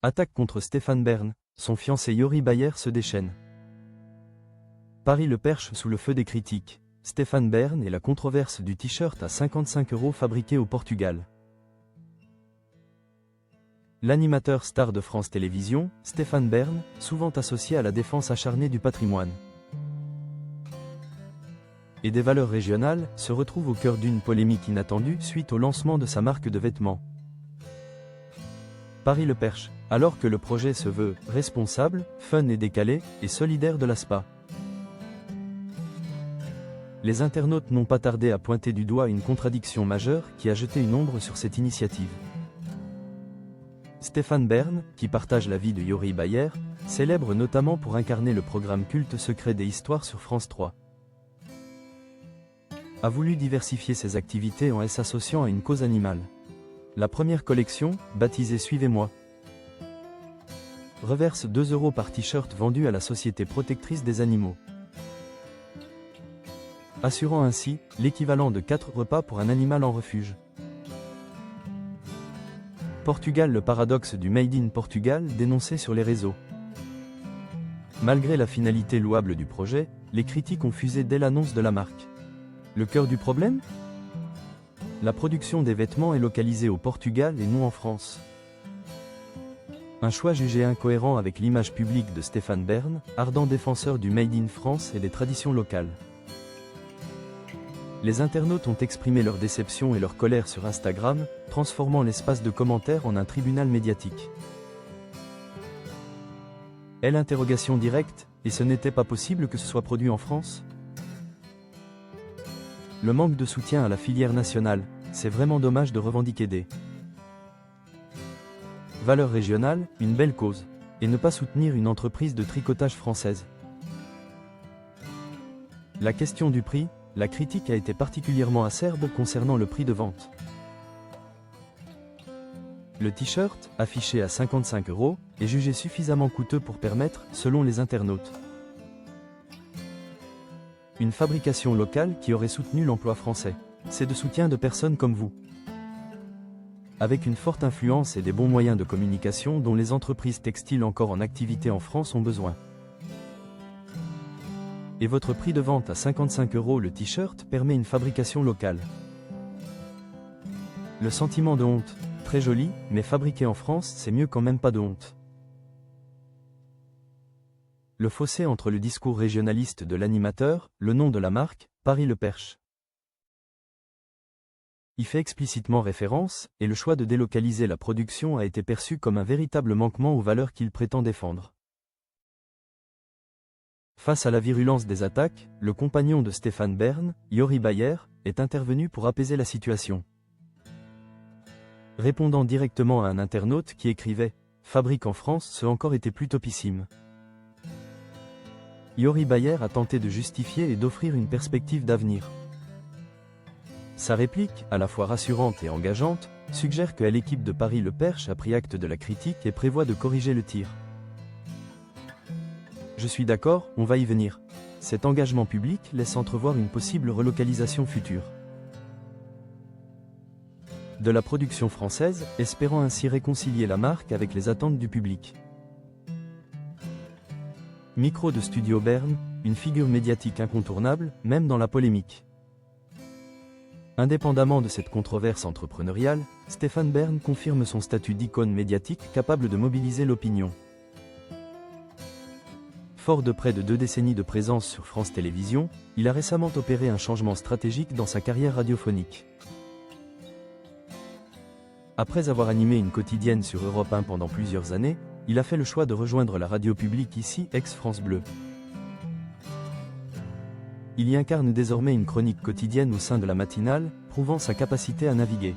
Attaque contre Stéphane Bern, son fiancé Yori Bayer se déchaîne. Paris Le Perche sous le feu des critiques. Stéphane Bern et la controverse du t-shirt à 55 € fabriqué au Portugal. L'animateur star de France Télévisions, Stéphane Bern, souvent associé à la défense acharnée du patrimoine et des valeurs régionales, se retrouve au cœur d'une polémique inattendue suite au lancement de sa marque de vêtements. Paris Le Perche, alors que le projet se veut responsable, fun et décalé, et solidaire de la SPA. Les internautes n'ont pas tardé à pointer du doigt une contradiction majeure qui a jeté une ombre sur cette initiative. Stéphane Bern, qui partage la vie de Yori Bayer, célèbre notamment pour incarner le programme culte Secret des Histoires sur France 3. A voulu diversifier ses activités en s'associant à une cause animale. La première collection, baptisée Suivez-moi, reverse 2 € par t-shirt vendu à la Société protectrice des animaux, assurant ainsi l'équivalent de 4 repas pour un animal en refuge. Portugal, le paradoxe du Made in Portugal dénoncé sur les réseaux. Malgré la finalité louable du projet, les critiques ont fusé dès l'annonce de la marque. Le cœur du problème ? La production des vêtements est localisée au Portugal et non en France. Un choix jugé incohérent avec l'image publique de Stéphane Bern, ardent défenseur du Made in France et des traditions locales. Les internautes ont exprimé leur déception et leur colère sur Instagram, transformant l'espace de commentaires en un tribunal médiatique. Interrogation directe, et ce n'était pas possible que ce soit produit en France ? Le manque de soutien à la filière nationale, c'est vraiment dommage de revendiquer des valeurs régionales, une belle cause, et ne pas soutenir une entreprise de tricotage française. La question du prix, la critique a été particulièrement acerbe concernant le prix de vente. Le t-shirt, affiché à 55 €, est jugé suffisamment coûteux pour permettre, selon les internautes, une fabrication locale qui aurait soutenu l'emploi français. C'est de soutien de personnes comme vous, avec une forte influence et des bons moyens de communication dont les entreprises textiles encore en activité en France ont besoin. Et votre prix de vente à 55 € le t-shirt permet une fabrication locale. Le sentiment de honte, très joli, mais fabriqué en France, c'est mieux quand même pas de honte. Le fossé entre le discours régionaliste de l'animateur, le nom de la marque, Paris Le Perche, y fait explicitement référence, et le choix de délocaliser la production a été perçu comme un véritable manquement aux valeurs qu'il prétend défendre. Face à la virulence des attaques, le compagnon de Stéphane Bern, Yori Bayer, est intervenu pour apaiser la situation. Répondant directement à un internaute qui écrivait « Fabrique en France, ce encore été plus topissime ». Yori Bayer a tenté de justifier et d'offrir une perspective d'avenir. Sa réplique, à la fois rassurante et engageante, suggère que l'équipe de Paris Le Perche a pris acte de la critique et prévoit de corriger le tir. Je suis d'accord, on va y venir. Cet engagement public laisse entrevoir une possible relocalisation future de la production française, espérant ainsi réconcilier la marque avec les attentes du public. Micro de Studio Bern, une figure médiatique incontournable, même dans la polémique. Indépendamment de cette controverse entrepreneuriale, Stéphane Bern confirme son statut d'icône médiatique capable de mobiliser l'opinion. Fort de près de 2 décennies de présence sur France Télévisions, il a récemment opéré un changement stratégique dans sa carrière radiophonique. Après avoir animé une quotidienne sur Europe 1 pendant plusieurs années, il a fait le choix de rejoindre la radio publique ici, ex-France Bleu. Il y incarne désormais une chronique quotidienne au sein de la matinale, prouvant sa capacité à naviguer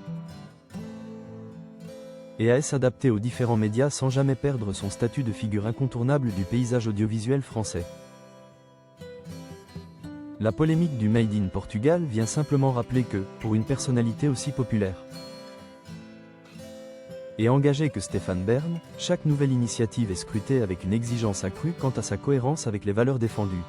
et à s'adapter aux différents médias sans jamais perdre son statut de figure incontournable du paysage audiovisuel français. La polémique du Made in Portugal vient simplement rappeler que, pour une personnalité aussi populaire et engagé que Stéphane Bern, chaque nouvelle initiative est scrutée avec une exigence accrue quant à sa cohérence avec les valeurs défendues.